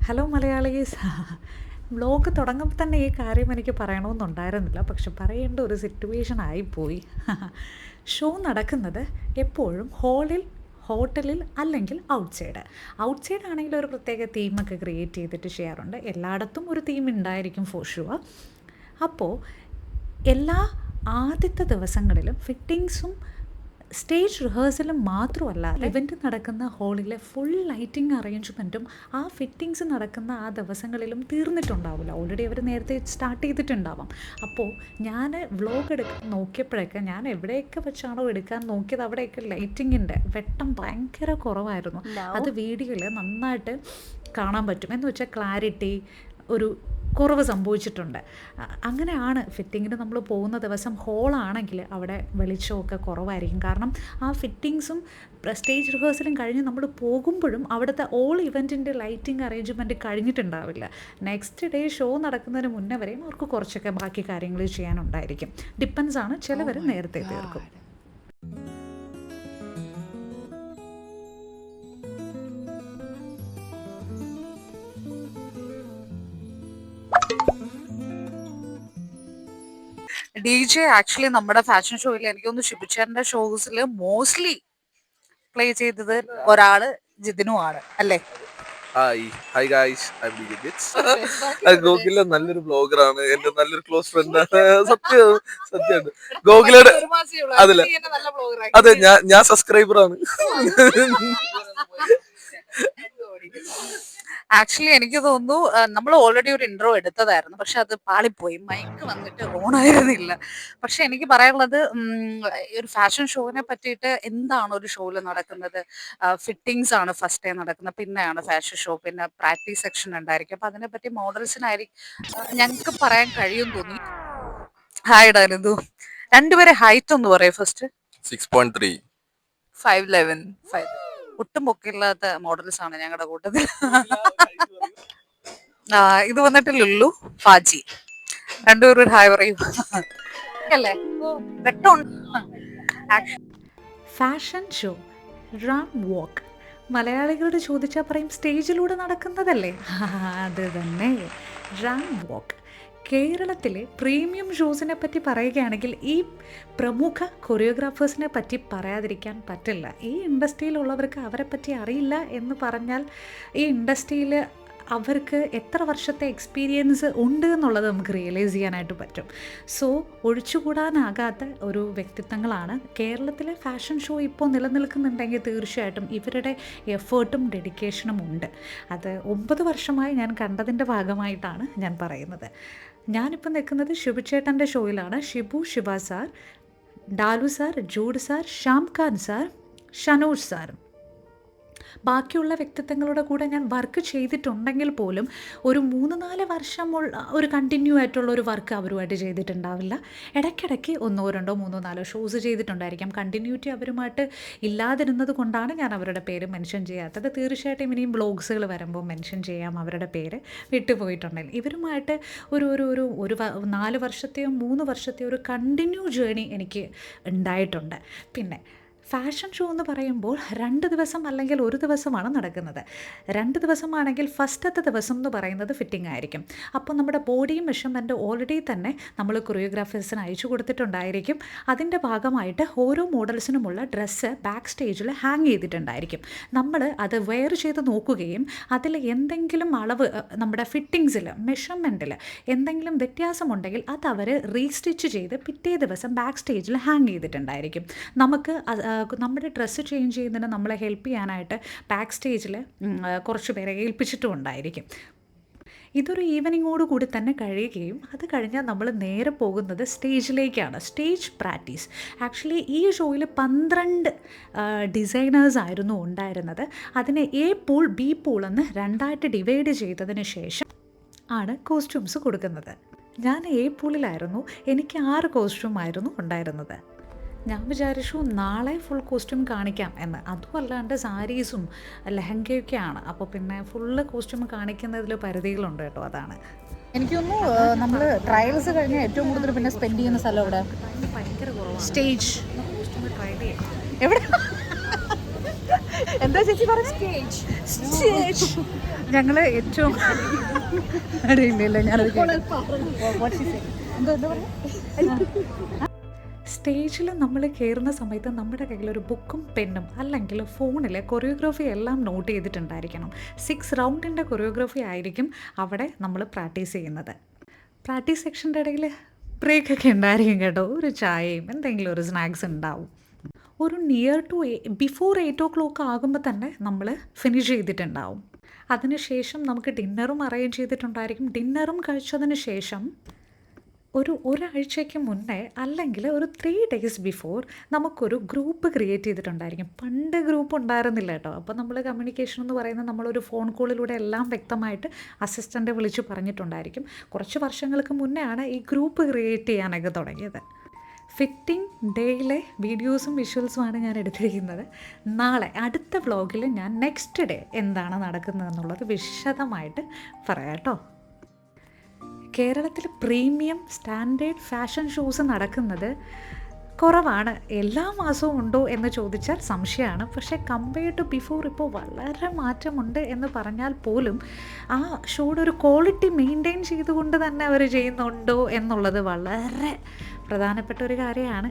Hello Malayalees. Vlog തുടങ്ങുമ്പോൾ തന്നെ ഈ കാര്യം എനിക്ക് പറയണമെന്നുണ്ടായിരുന്നില്ല, പക്ഷെ പറയേണ്ട ഒരു സിറ്റുവേഷൻ ആയിപ്പോയി. ഷോ നടക്കുന്നത് എപ്പോഴും ഹോട്ടലിൽ അല്ലെങ്കിൽ ഔട്ട്സൈഡ് ആണെങ്കിൽ ഒരു പ്രത്യേക തീമൊക്കെ ക്രിയേറ്റ് ചെയ്തിട്ട് ചെയ്യാറുണ്ട്. എല്ലായിടത്തും ഒരു തീം ഉണ്ടായിരിക്കും ഫോർ ഷുവർ. അപ്പോൾ എല്ലാ ആദ്യത്തെ ദിവസങ്ങളിലും ഫിറ്റിങ്സും സ്റ്റേജ് റിഹേഴ്സലും മാത്രമല്ല, ഇവൻറ്റ് നടക്കുന്ന ഹാളിലെ ഫുൾ ലൈറ്റിംഗ് അറേഞ്ച്മെൻറ്റും ആ ഫിറ്റിങ്സ് നടക്കുന്ന ആ ദിവസങ്ങളിലും തീർന്നിട്ടുണ്ടാവില്ല. ഓൾറെഡി അവർ നേരത്തെ സ്റ്റാർട്ട് ചെയ്തിട്ടുണ്ടാവാം. അപ്പോൾ ഞാൻ വ്ളോഗ് എടുക്കാൻ നോക്കിയപ്പോഴൊക്കെ ഞാൻ എവിടെയൊക്കെ വെച്ചാണോ എടുക്കാൻ നോക്കിയത് അവിടെയൊക്കെ ലൈറ്റിങ്ങിൻ്റെ വെട്ടം ഭയങ്കര കുറവായിരുന്നു. അത് വീഡിയോയിൽ നന്നായിട്ട് കാണാൻ പറ്റും. എന്ന് വെച്ചാൽ ക്ലാരിറ്റി ഒരു കുറവ് സംഭവിച്ചിട്ടുണ്ട്. അങ്ങനെയാണ് ഫിറ്റിങ്ങിന് നമ്മൾ പോകുന്ന ദിവസം ഹോളാണെങ്കിൽ അവിടെ വെളിച്ചമൊക്കെ കുറവായിരിക്കും. കാരണം ആ ഫിറ്റിങ്സും സ്റ്റേജ് റിഹേഴ്സലും കഴിഞ്ഞ് നമ്മൾ പോകുമ്പോഴും അവിടുത്തെ ഓൾ ഇവൻറ്റിൻ്റെ ലൈറ്റിംഗ് അറേഞ്ച്മെൻറ്റ് കഴിഞ്ഞിട്ടുണ്ടാവില്ല. നെക്സ്റ്റ് ഡേ ഷോ നടക്കുന്നതിന് മുന്നേ വരെയും അവർക്ക് കുറച്ചൊക്കെ ബാക്കി കാര്യങ്ങൾ ചെയ്യാനുണ്ടായിരിക്കും. ഡിപ്പെൻസ് ആണ്, ചിലവർ നേരത്തെ തീർക്കും. DJ ആക്ച്വലി നമ്മുടെ ഫാഷൻ ഷോയിൽ എനിക്ക് തോന്നുന്നു ഷിബുച്ചേട്ടന്റെ ഷോസിൽ മോസ്റ്റ്ലി പ്ലേ ചെയ്തത് ഒരാള് ജിതിനു ആണ് അല്ലേ? Hi guys, I am Jithin. Gokula നല്ലൊരു ബ്ലോഗറാണ്, എന്റെ നല്ലൊരു ക്ലോസ് ഫ്രണ്ടാണ്. സത്യമാണ് ഗോകുലയുടെ. അതല്ല, അതെ, ഞാൻ സബ്സ്ക്രൈബറാണ്. ആക്ച്വലി എനിക്ക് തോന്നുന്നു നമ്മൾ ഓൾറെഡി ഒരു ഇൻട്രോ എടുത്തതായിരുന്നു, പക്ഷെ അത് പാളിപ്പോയി, മൈക്ക് വന്നിട്ട് ഓൺ ആയിരുന്നില്ല. പക്ഷെ എനിക്ക് പറയാനുള്ളത് ഒരു ഫാഷൻ ഷോവിനെ പറ്റിയിട്ട് എന്താണ് ഒരു ഷോയിൽ നടക്കുന്നത്. ഫിറ്റിങ്സ് ആണ് ഫസ്റ്റ് ഡേ നടക്കുന്നത്, പിന്നെയാണ് ഫാഷൻ ഷോ, പിന്നെ പ്രാക്ടീസ് സെക്ഷൻ ഉണ്ടായിരിക്കും. അപ്പൊ അതിനെപ്പറ്റി മോഡൽസിനായിരിക്കും ഞങ്ങൾക്ക് പറയാൻ കഴിയും തോന്നി. ഹായ് ഡാനിതു, രണ്ടുപേരെ ഹൈറ്റ് ഒന്ന് പറയും ഫസ്റ്റ്. 6.3. 5'11". ഒട്ടും പൊക്കില്ലാത്ത മോഡൽസ് ആണ് ഞങ്ങളുടെ കൂട്ടത്തിൽ. ഇത് വന്നിട്ട് ലുല്ലു, ഫാജി, രണ്ടുപേരും ഒരു ഹായ് പറയും അല്ലേ? ഫാഷൻ ഷോ, റൺ വാക്ക്, മലയാളികളോട് ചോദിച്ചാൽ പറയും സ്റ്റേജിലൂടെ നടക്കുന്നതല്ലേ. അത് തന്നെ, റൺ വാക്ക്. കേരളത്തിലെ പ്രീമിയം ഷോസിനെ പറ്റി പറയുകയാണെങ്കിൽ ഈ പ്രമുഖ കൊറിയോഗ്രാഫേഴ്സിനെ പറ്റി പറയാതിരിക്കാൻ പറ്റില്ല. ഈ ഇൻഡസ്ട്രിയിലുള്ളവർക്ക് അവരെ പറ്റി അറിയില്ല എന്ന് പറഞ്ഞാൽ ഈ ഇൻഡസ്ട്രിയിൽ അവർക്ക് എത്ര വർഷത്തെ എക്സ്പീരിയൻസ് ഉണ്ട് എന്നുള്ളത് നമുക്ക് റിയലൈസ് ചെയ്യാനായിട്ട് പറ്റും. സോ ഒഴിച്ചുകൂടാനാകാത്ത ഒരു വ്യക്തിത്വങ്ങളാണ് കേരളത്തിലെ ഫാഷൻ ഷോ. ഇപ്പോൾ നിലനിൽക്കുന്നുണ്ടെങ്കിൽ തീർച്ചയായിട്ടും ഇവരുടെ എഫേർട്ടും ഡെഡിക്കേഷനും ഉണ്ട്. അത് 9 വർഷമായി ഞാൻ കണ്ടതിൻ്റെ ഭാഗമായിട്ടാണ് ഞാൻ പറയുന്നത്. ഞാനിപ്പോൾ നിൽക്കുന്നത് ഷിബുച്ചേട്ടൻ്റെ ഷോയിലാണ്. Shiva sir, Dalu sir, Jude sir, Sham Khan sir, Shanoj സാറും. ബാക്കിയുള്ള വ്യക്തിത്വങ്ങളുടെ കൂടെ ഞാൻ വർക്ക് ചെയ്തിട്ടുണ്ടെങ്കിൽ പോലും ഒരു 3-4 വർഷം ഒരു കണ്ടിന്യൂ ആയിട്ടുള്ള ഒരു വർക്ക് അവരുമായിട്ട് ചെയ്തിട്ടുണ്ടാവില്ല. ഇടയ്ക്കിടയ്ക്ക് 1, 2, 3, 4 ഷോസ് ചെയ്തിട്ടുണ്ടായിരിക്കാം. കണ്ടിന്യൂറ്റി അവരുമായിട്ട് ഇല്ലാതിരുന്നത് കൊണ്ടാണ് ഞാൻ അവരുടെ പേര് മെൻഷൻ ചെയ്യാത്തത്. തീർച്ചയായിട്ടും ഇനിയും ബ്ലോഗ്സുകൾ വരുമ്പോൾ മെൻഷൻ ചെയ്യാം അവരുടെ പേര് വിട്ടുപോയിട്ടുണ്ടെങ്കിൽ. ഇവരുമായിട്ട് ഒരു 4 വർഷത്തെയോ 3 വർഷത്തെയോ ഒരു കണ്ടിന്യൂ ജേണി എനിക്ക് ഉണ്ടായിട്ടുണ്ട്. പിന്നെ ഫാഷൻ ഷോ എന്ന് പറയുമ്പോൾ 2 ദിവസം അല്ലെങ്കിൽ 1 ദിവസമാണ് നടക്കുന്നത്. 2 ദിവസമാണെങ്കിൽ ഫസ്റ്റത്തെ ദിവസം എന്ന് പറയുന്നത് ഫിറ്റിംഗ് ആയിരിക്കും. അപ്പോൾ നമ്മുടെ ബോഡി മെഷർമെൻറ്റ് ഓൾറെഡി തന്നെ നമ്മൾ കൊറിയോഗ്രാഫേഴ്സിന് അയച്ചു കൊടുത്തിട്ടുണ്ടായിരിക്കും. അതിൻ്റെ ഭാഗമായിട്ട് ഓരോ മോഡൽസിനുമുള്ള ഡ്രസ്സ് ബാക്ക് സ്റ്റേജിൽ ഹാങ് ചെയ്തിട്ടുണ്ടായിരിക്കും. നമ്മൾ അത് വെയർ ചെയ്ത് നോക്കുകയും അതിൽ എന്തെങ്കിലും അളവ് നമ്മുടെ ഫിറ്റിങ്സിൽ മെഷർമെൻറ്റിൽ എന്തെങ്കിലും വ്യത്യാസമുണ്ടെങ്കിൽ അത് അവർ റീസ്റ്റിച്ച് ചെയ്ത് പിറ്റേ ദിവസം ബാക്ക് സ്റ്റേജിൽ ഹാങ് ചെയ്തിട്ടുണ്ടായിരിക്കും. നമുക്ക് നമ്മുടെ ഡ്രസ്സ് ചേഞ്ച് ചെയ്യുന്നതിന് നമ്മളെ ഹെൽപ്പ് ചെയ്യാനായിട്ട് ബാക്ക് സ്റ്റേജിൽ കുറച്ച് പേരെ ഏൽപ്പിച്ചിട്ടും ഉണ്ടായിരിക്കും. ഇതൊരു ഈവനിങ്ങോട് കൂടി തന്നെ കഴിയുകയും അത് കഴിഞ്ഞാൽ നമ്മൾ നേരെ പോകുന്നത് സ്റ്റേജിലേക്കാണ്. Stage practice. ആക്ച്വലി ഈ ഷോയിൽ 12 ഡിസൈനേഴ്സ് ആയിരുന്നു ഉണ്ടായിരുന്നത്. അതിനെ എ പൂൾ, ബി പൂൾ എന്ന് 2ആയിട്ട് ഡിവൈഡ് ചെയ്തതിന് ശേഷം ആണ് കോസ്റ്റ്യൂംസ് കൊടുക്കുന്നത്. ഞാൻ എ പൂളിലായിരുന്നു. എനിക്ക് 6 കോസ്റ്റ്യൂം ആയിരുന്നു ഉണ്ടായിരുന്നത്. ഞാൻ വിചാരിച്ചു നാളെ ഫുൾ കോസ്റ്റ്യൂം കാണിക്കാം എന്ന്. അതും അല്ലാണ്ട് സാരീസും ലെഹങ്കയൊക്കെയാണ്. അപ്പോൾ പിന്നെ ഫുള്ള് കോസ്റ്റ്യൂം കാണിക്കുന്നതിൽ പരിധികളുണ്ട് കേട്ടോ. അതാണ് എനിക്ക് തോന്നുന്നു നമ്മൾ ട്രയൽസ് കഴിഞ്ഞാൽ ഏറ്റവും കൂടുതൽ പിന്നെ സ്പെൻഡ് ചെയ്യുന്ന സ്ഥലം ഇവിടെ ഭയങ്കര കുറവാണ്. സ്റ്റേജ് കോസ്റ്റ്യൂം ട്രൈ ചെയ്യാം. എവിടെ? എന്താ ചേച്ചി പറഞ്ഞ ഞങ്ങൾ ഏറ്റവും അറിയില്ലല്ലോ ഞാനത് സ്റ്റേജിൽ നമ്മൾ കയറുന്ന സമയത്ത് നമ്മുടെ കയ്യിലൊരു ബുക്കും പെന്നും അല്ലെങ്കിൽ ഫോണിൽ കൊറിയോഗ്രാഫി എല്ലാം നോട്ട് ചെയ്തിട്ടുണ്ടായിരിക്കണം. 6 റൗണ്ടിൻ്റെ കൊറിയോഗ്രാഫി ആയിരിക്കും അവിടെ നമ്മൾ പ്രാക്ടീസ് ചെയ്യുന്നത്. പ്രാക്ടീസ് സെക്ഷൻ്റെ ഇടയിൽ ബ്രേക്കൊക്കെ ഉണ്ടായിരിക്കും കേട്ടോ. ഒരു ചായയും എന്തെങ്കിലും ഒരു സ്നാക്സ് ഉണ്ടാവും. ഒരു നിയർ ടു ബിഫോർ 8 o'clock ആകുമ്പോൾ തന്നെ നമ്മൾ ഫിനിഷ് ചെയ്തിട്ടുണ്ടാവും. അതിനുശേഷം നമുക്ക് ഡിന്നറും അറേഞ്ച് ചെയ്തിട്ടുണ്ടായിരിക്കും. ഡിന്നറും കഴിച്ചതിന് ശേഷം ഒരാഴ്ചയ്ക്ക് മുന്നേ അല്ലെങ്കിൽ ഒരു 3 days ബിഫോർ നമുക്കൊരു ഗ്രൂപ്പ് ക്രിയേറ്റ് ചെയ്തിട്ടുണ്ടായിരിക്കും. പണ്ട് ഗ്രൂപ്പ് ഉണ്ടായിരുന്നില്ല കേട്ടോ. അപ്പോൾ നമ്മൾ കമ്മ്യൂണിക്കേഷൻ എന്ന് പറയുന്നത് നമ്മളൊരു ഫോൺ കോളിലൂടെ എല്ലാം വ്യക്തമായിട്ട് അസിസ്റ്റൻ്റ് വിളിച്ച് പറഞ്ഞിട്ടുണ്ടായിരിക്കും. കുറച്ച് വർഷങ്ങൾക്ക് മുന്നേ ആണ് ഈ ഗ്രൂപ്പ് ക്രിയേറ്റ് ചെയ്യാനൊക്കെ തുടങ്ങിയത്. ഫിറ്റിംഗ് ഡേയിലെ വീഡിയോസും വിഷ്വൽസുമാണ് ഞാൻ എടുത്തിരിക്കുന്നത്. നാളെ അടുത്ത വ്ളോഗിൽ ഞാൻ നെക്സ്റ്റ് ഡേ എന്താണ് നടക്കുന്നതെന്നുള്ളത് വിശദമായിട്ട് പറയാം കേട്ടോ. കേരളത്തിൽ പ്രീമിയം സ്റ്റാൻഡേർഡ് ഫാഷൻ ഷോസ് നടക്കുന്നത് കുറവാണ്. എല്ലാ മാസവും ഉണ്ടോ എന്ന് ചോദിച്ചാൽ സംശയമാണ്. പക്ഷേ കമ്പയർഡ് ടു ബിഫോർ ഇപ്പോൾ വളരെ മാറ്റമുണ്ട് എന്ന് പറഞ്ഞാൽ പോലും ആ ഷോയുടെ ഒരു ക്വാളിറ്റി മെയിൻറ്റെയിൻ ചെയ്തുകൊണ്ട് തന്നെ അവർ ചെയ്യുന്നുണ്ടോ എന്നുള്ളത് വളരെ പ്രധാനപ്പെട്ട ഒരു കാര്യമാണ്.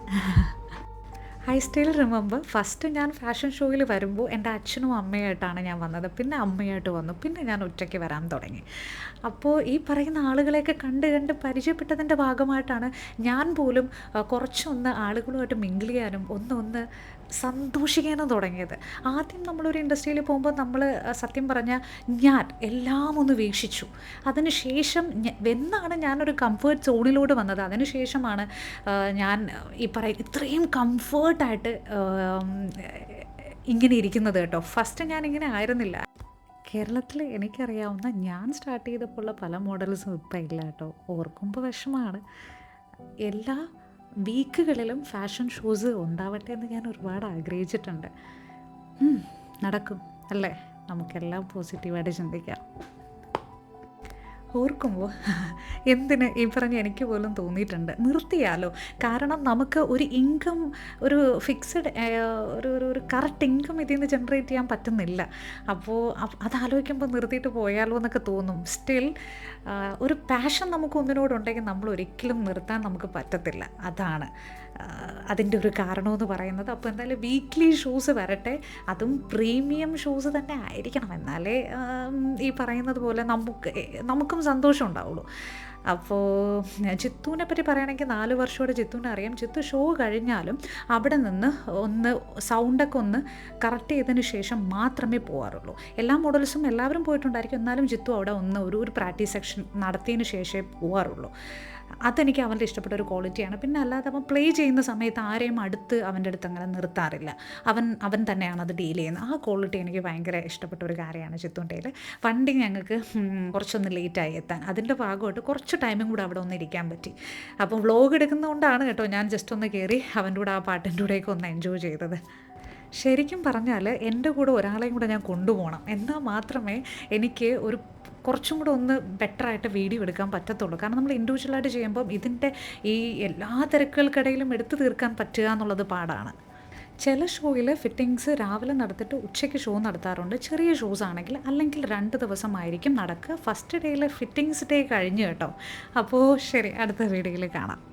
ഐ സ്റ്റിൽ റിമെമ്പർ ഫസ്റ്റ് ഞാൻ ഫാഷൻ ഷോയിൽ വരുമ്പോൾ എൻ്റെ അച്ഛനും അമ്മയായിട്ടാണ് ഞാൻ വന്നത്. പിന്നെ അമ്മയായിട്ട് വന്നു. പിന്നെ ഞാൻ ഒറ്റയ്ക്ക് വരാൻ തുടങ്ങി. അപ്പോൾ ഈ പറയുന്ന ആളുകളെയൊക്കെ കണ്ട് പരിചയപ്പെട്ടതിൻ്റെ ഭാഗമായിട്ടാണ് ഞാൻ പോലും കുറച്ചൊന്ന് ആളുകളുമായിട്ട് മിങ്കിൾ ചെയ്യാനും ഒന്ന് സന്തോഷിക്കാനും തുടങ്ങിയത്. ആദ്യം നമ്മളൊരു ഇൻഡസ്ട്രിയിൽ പോകുമ്പോൾ നമ്മൾ സത്യം പറഞ്ഞാൽ ഞാൻ എല്ലാം ഒന്ന് വീക്ഷിച്ചു. അതിനുശേഷം എന്നാണ് ഞാനൊരു കംഫേർട്ട് സോണിലൂടെ വന്നത്. അതിനുശേഷമാണ് ഞാൻ ഈ ഇത്രയും കംഫേർട്ടായിട്ട് ഇങ്ങനെ ഇരിക്കുന്നത് കേട്ടോ. ഫസ്റ്റ് ഞാനിങ്ങനെ ആയിരുന്നില്ല. കേരളത്തിൽ എനിക്കറിയാവുന്ന ഞാൻ സ്റ്റാർട്ട് ചെയ്തപ്പോഴുള്ള പല മോഡൽസും ഇപ്പം ഇല്ല കേട്ടോ. ഓർക്കുമ്പോൾ വിഷമമാണ്. എല്ലാ വീക്കുകളിലും ഫാഷൻ ഷോസ് ഉണ്ടാവട്ടെ എന്ന് ഞാൻ ഒരുപാട് ആഗ്രഹിച്ചിട്ടുണ്ട്. നടക്കും അല്ലേ? നമുക്കെല്ലാം പോസിറ്റീവായിട്ട് ചിന്തിക്കാം. ഓർക്കുമ്പോൾ എന്തിന് ഈ പറഞ്ഞ് എനിക്ക് പോലും തോന്നിയിട്ടുണ്ട് നിർത്തിയാലോ. കാരണം നമുക്ക് ഒരു ഇൻകം, ഒരു ഫിക്സഡ് ഒരു കറക്റ്റ് ഇൻകം ഇതിൽ നിന്ന് ജനറേറ്റ് ചെയ്യാൻ പറ്റുന്നില്ല. അപ്പോൾ അതാലോചിക്കുമ്പോൾ നിർത്തിയിട്ട് പോയാലോ എന്നൊക്കെ തോന്നും. സ്റ്റിൽ ഒരു പാഷൻ നമുക്ക് ഒന്നിനോടുണ്ടെങ്കിൽ നമ്മൾ ഒരിക്കലും നിർത്താൻ നമുക്ക് പറ്റത്തില്ല. അതാണ് അതിൻ്റെ ഒരു കാരണമെന്ന് പറയുന്നത്. അപ്പോൾ എന്തായാലും വീക്ക്ലി ഷോസ് വരട്ടെ. അതും പ്രീമിയം ഷോസ് തന്നെ ആയിരിക്കണം. എന്നാലേ ഈ പറയുന്നത് പോലെ നമുക്കും സന്തോഷം ഉണ്ടാവുള്ളൂ. അപ്പോൾ ചിത്തുവിനെ പറ്റി പറയുകയാണെങ്കിൽ 4 വർഷത്തോടെ ചിത്തുവിനെ അറിയാം. ചിത്തു ഷോ കഴിഞ്ഞാലും അവിടെ നിന്ന് സൗണ്ടൊക്കെ ഒന്ന് കറക്റ്റ് ചെയ്തതിന് ശേഷം മാത്രമേ പോകാറുള്ളൂ. എല്ലാ മോഡൽസും എല്ലാവരും പോയിട്ടുണ്ടായിരിക്കും. എന്നാലും ചിത്തു അവിടെ ഒരു പ്രാക്ടീസ് സെക്ഷൻ നടത്തിയതിന് ശേഷമേ പോകാറുള്ളൂ. അതെനിക്ക് അവൻ്റെ ഇഷ്ടപ്പെട്ട ഒരു ക്വാളിറ്റിയാണ്. പിന്നെ അല്ലാതെ അവൻ പ്ലേ ചെയ്യുന്ന സമയത്ത് ആരെയും അവൻ്റെ അടുത്ത് അങ്ങനെ നിർത്താറില്ല. അവൻ തന്നെയാണ് അത് ഡീൽ ചെയ്യുന്നത്. ആ ക്വാളിറ്റി എനിക്ക് ഭയങ്കര ഇഷ്ടപ്പെട്ട ഒരു കാര്യമാണ് ചിത്തുവിൻ്റെയിൽ. വണ്ടി ഞങ്ങൾക്ക് കുറച്ചൊന്ന് ലേറ്റായി എത്താൻ. അതിൻ്റെ ഭാഗമായിട്ട് കുറച്ച് ടൈമും കൂടെ അവിടെ ഒന്ന് ഇരിക്കാൻ പറ്റി. അപ്പോൾ വ്ളോഗ് എടുക്കുന്നതുകൊണ്ടാണ് കേട്ടോ ഞാൻ ജസ്റ്റ് ഒന്ന് കയറി അവൻ്റെ കൂടെ ആ പാട്ടിൻ്റെ കൂടെയൊക്കെ ഒന്ന് എൻജോയ് ചെയ്തത്. ശരിക്കും പറഞ്ഞാൽ എൻ്റെ കൂടെ ഒരാളെയും കൂടെ ഞാൻ കൊണ്ടുപോകണം. എന്നാൽ മാത്രമേ എനിക്ക് കുറച്ചും കൂടെ ഒന്ന് ബെറ്ററായിട്ട് വീഡിയോ എടുക്കാൻ പറ്റത്തുള്ളൂ. കാരണം നമ്മൾ ഇൻഡിവിജ്വലായിട്ട് ചെയ്യുമ്പം ഇതിൻ്റെ ഈ എല്ലാ തിരക്കുകൾക്കിടയിലും എടുത്തു തീർക്കാൻ പറ്റുക എന്നുള്ളത് പാടാണ്. ചില ഷോയിൽ ഫിറ്റിങ്സ് രാവിലെ നടത്തിയിട്ട് ഉച്ചയ്ക്ക് ഷോ നടത്താറുണ്ട്. ചെറിയ ഷോസ് ആണെങ്കിൽ അല്ലെങ്കിൽ 2 ദിവസമായിരിക്കും നടക്കുക. ഫസ്റ്റ് ഡേയിലെ ഫിറ്റിങ്സ് ഡേ കഴിഞ്ഞ് കേട്ടോ. അപ്പോൾ ശരി, അടുത്ത വീഡിയോയിൽ കാണാം.